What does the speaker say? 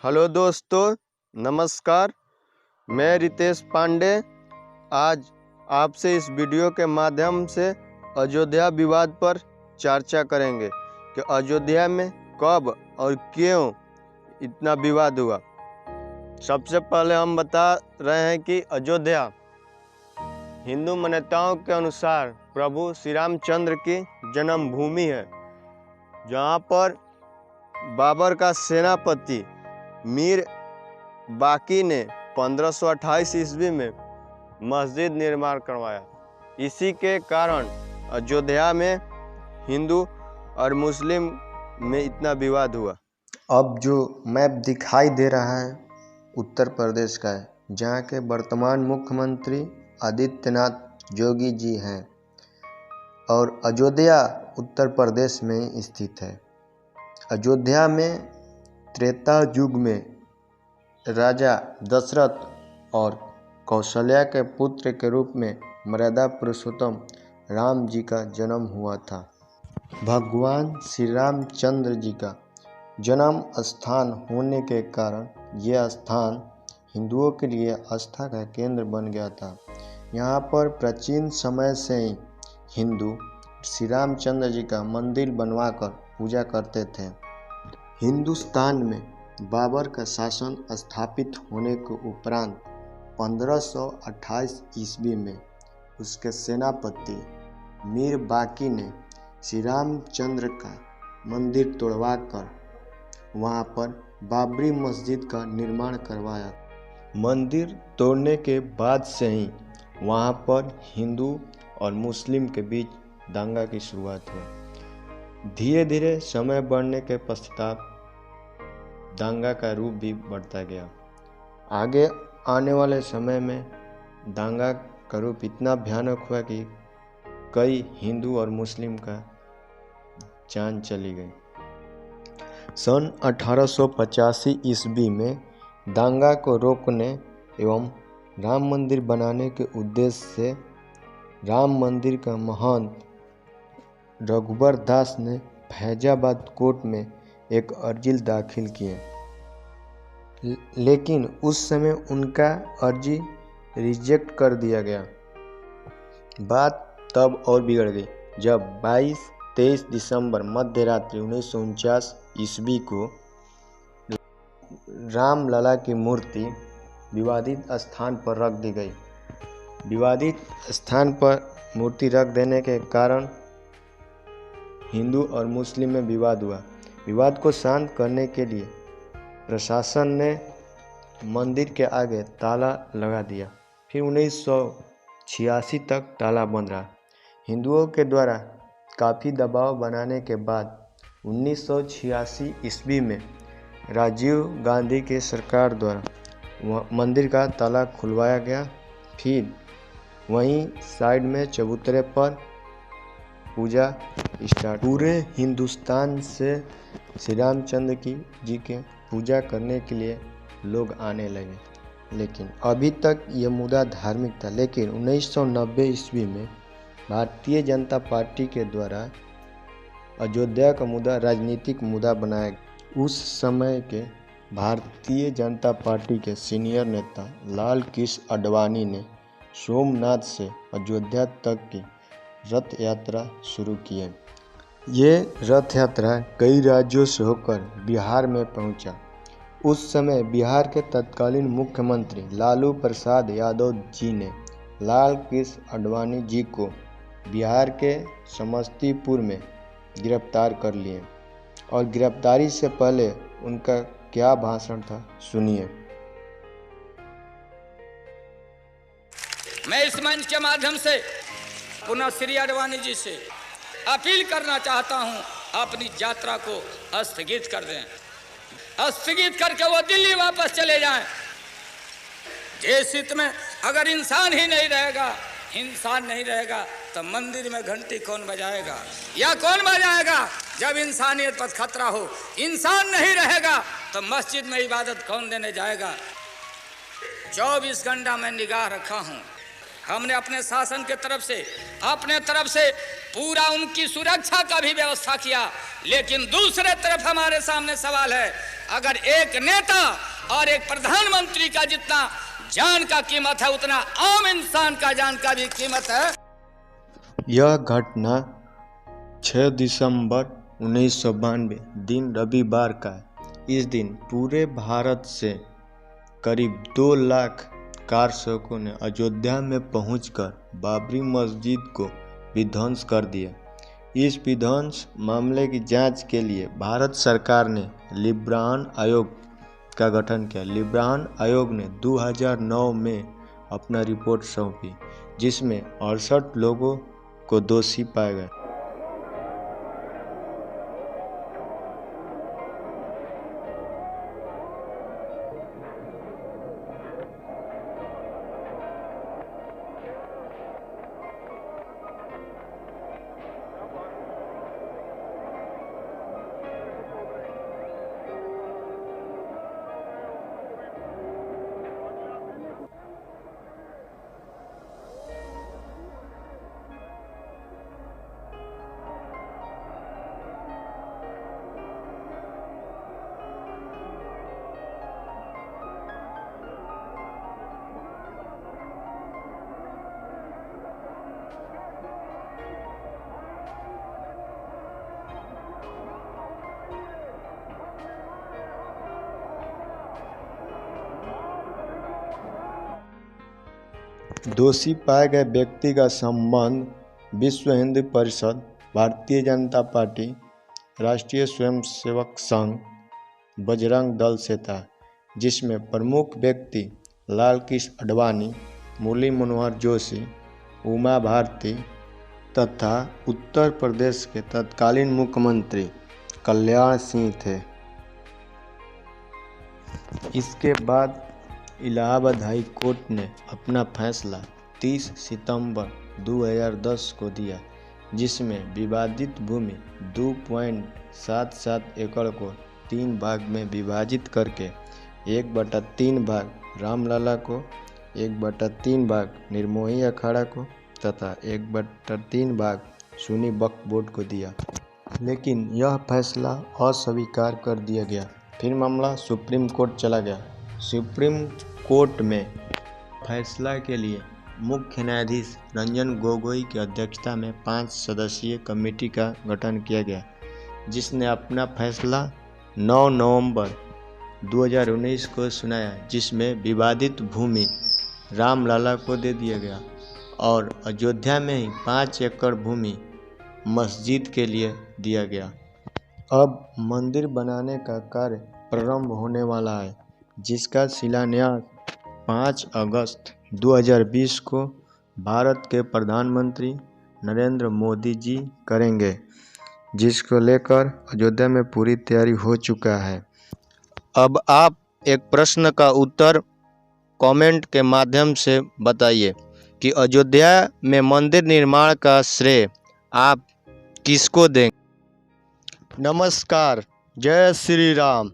Hello दोस्तों, नमस्कार। मैं रितेश पांडे आज आपसे इस वीडियो के माध्यम से अयोध्या विवाद पर चर्चा करेंगे कि अयोध्या में कब और क्यों इतना विवाद हुआ। सबसे पहले हम बता रहे हैं कि अयोध्या हिंदू मान्यताओं के अनुसार प्रभु श्री रामचंद्र की जन्मभूमि है, जहाँ पर बाबर का सेनापति मीर बाकी ने 1528 ईस्वी में मस्जिद निर्माण करवाया। इसी के कारण अयोध्या में हिंदू और मुस्लिम में इतना विवाद हुआ। अब जो मैप दिखाई दे रहा है उत्तर प्रदेश का है, जहाँ के वर्तमान मुख्यमंत्री आदित्यनाथ योगी जी हैं और अयोध्या उत्तर प्रदेश में स्थित है। अयोध्या में त्रेता युग में राजा दशरथ और कौशल्या के पुत्र के रूप में मर्यादा पुरुषोत्तम राम जी का जन्म हुआ था। भगवान श्री रामचंद्र जी का जन्म स्थान होने के कारण यह स्थान हिंदुओं के लिए आस्था का केंद्र बन गया था। यहाँ पर प्राचीन समय से ही हिंदू श्री रामचंद्र जी का मंदिर बनवाकर पूजा करते थे। हिंदुस्तान में बाबर का शासन स्थापित होने के उपरांत 1528 ईस्वी में उसके सेनापति मीर बाकी ने श्री रामचंद्र का मंदिर तोड़वाकर वहां पर बाबरी मस्जिद का निर्माण करवाया। मंदिर तोड़ने के बाद से ही वहां पर हिंदू और मुस्लिम के बीच दंगा की शुरुआत हुई। धीरे धीरे समय बढ़ने के पश्चात दंगा का रूप भी बढ़ता गया। आगे आने वाले समय में दंगा का रूप इतना भयानक हुआ कि कई हिंदू और मुस्लिम का जान चली गई। सन 1885 ईस्वी में दंगा को रोकने एवं राम मंदिर बनाने के उद्देश्य से राम मंदिर का महंत रघुबर दास ने फैजाबाद कोर्ट में एक अर्जी दाखिल किए, लेकिन उस समय उनका अर्जी रिजेक्ट कर दिया गया। बात तब और बिगड़ गई जब 22-23 दिसंबर मध्य रात्रि 1949 ईस्वी को रामलला की मूर्ति विवादित स्थान पर रख दी गई। विवादित स्थान पर मूर्ति रख देने के कारण हिंदू और मुस्लिम में विवाद हुआ। विवाद को शांत करने के लिए प्रशासन ने मंदिर के आगे ताला लगा दिया। फिर 1986 तक ताला बंद रहा। हिंदुओं के द्वारा काफ़ी दबाव बनाने के बाद 1986 ईस्वी में राजीव गांधी के सरकार द्वारा मंदिर का ताला खुलवाया गया। फिर वहीं साइड में चबूतरे पर पूजा स्टार्ट। पूरे हिंदुस्तान से श्री रामचंद्र जी के पूजा करने के लिए लोग आने लगे, लेकिन अभी तक ये मुद्दा धार्मिक था। लेकिन 1990 ईस्वी में भारतीय जनता पार्टी के द्वारा अयोध्या का मुद्दा राजनीतिक मुद्दा बनाया गया। उस समय के भारतीय जनता पार्टी के सीनियर नेता लाल कृष्ण आडवाणी ने सोमनाथ से अयोध्या तक की रथ यात्रा शुरू किए। ये रथ यात्रा कई राज्यों से होकर बिहार में पहुंचा। उस समय बिहार के तत्कालीन मुख्यमंत्री लालू प्रसाद यादव जी ने लाल कृष्ण आडवाणी जी को बिहार के समस्तीपुर में गिरफ्तार कर लिए और गिरफ्तारी से पहले उनका क्या भाषण था, सुनिए। मैं इस मंच के माध्यम से पुनः श्री आडवाणी जी से अपील करना चाहता हूं, अपनी यात्रा को स्थगित कर दें। स्थगित करके वो दिल्ली वापस चले जाएं। देश हित में अगर इंसान ही नहीं रहेगा, इंसान नहीं रहेगा तो मंदिर में घंटी कौन बजाएगा या कौन बजाएगा? जब इंसानियत पर खतरा हो, इंसान नहीं रहेगा तो मस्जिद में इबादत कौन देने जाएगा? 24 घंटा मैं निगाह रखा हूं। हमने अपने शासन के तरफ से पूरा उनकी सुरक्षा का भी व्यवस्था किया, लेकिन दूसरे तरफ हमारे सामने सवाल है अगर एक नेता और एक प्रधानमंत्री का जितना जान का कीमत है उतना आम इंसान का जान का भी कीमत है। यह घटना 6 दिसंबर 1992 दिन रविवार का है। इस दिन पूरे भारत से करीब 2 लाख कार सेवकों ने अयोध्या में पहुंचकर बाबरी मस्जिद को विध्वंस कर दिया। इस विध्वंस मामले की जांच के लिए भारत सरकार ने लिब्रान आयोग का गठन किया। लिब्रान आयोग ने 2009 में अपना रिपोर्ट सौंपी, जिसमें 68 लोगों को दोषी पाए गए। दोषी पाए गए व्यक्ति का संबंध विश्व हिंदू परिषद, भारतीय जनता पार्टी, राष्ट्रीय स्वयंसेवक संघ, बजरंग दल से था, जिसमें प्रमुख व्यक्ति लाल कृष्ण आडवाणी, मुरली मनोहर जोशी, उमा भारती तथा उत्तर प्रदेश के तत्कालीन मुख्यमंत्री कल्याण सिंह थे। इसके बाद इलाहाबाद हाई कोर्ट ने अपना फैसला 30 सितंबर 2010 को दिया, जिसमें विवादित भूमि 2.77 एकड़ को 3 भाग में विभाजित करके 1/3 भाग रामलला को, 1/3 भाग निर्मोही अखाड़ा को तथा 1/3 भाग सुन्नी वक्फ बोर्ड को दिया। लेकिन यह फैसला अस्वीकार कर दिया गया। फिर मामला सुप्रीम कोर्ट चला गया। सुप्रीम कोर्ट में फैसला के लिए मुख्य न्यायाधीश रंजन गोगोई की अध्यक्षता में 5 सदस्यीय कमेटी का गठन किया गया, जिसने अपना फैसला 9 नवंबर 2019 को सुनाया, जिसमें विवादित भूमि रामलला को दे दिया गया और अयोध्या में ही 5 एकड़ भूमि मस्जिद के लिए दिया गया। अब मंदिर बनाने का कार्य प्रारंभ होने वाला है, जिसका शिलान्यास 5 अगस्त 2020 को भारत के प्रधानमंत्री नरेंद्र मोदी जी करेंगे, जिसको लेकर अयोध्या में पूरी तैयारी हो चुका है। अब आप एक प्रश्न का उत्तर कमेंट के माध्यम से बताइए कि अयोध्या में मंदिर निर्माण का श्रेय आप किसको देंगे। नमस्कार, जय श्री राम।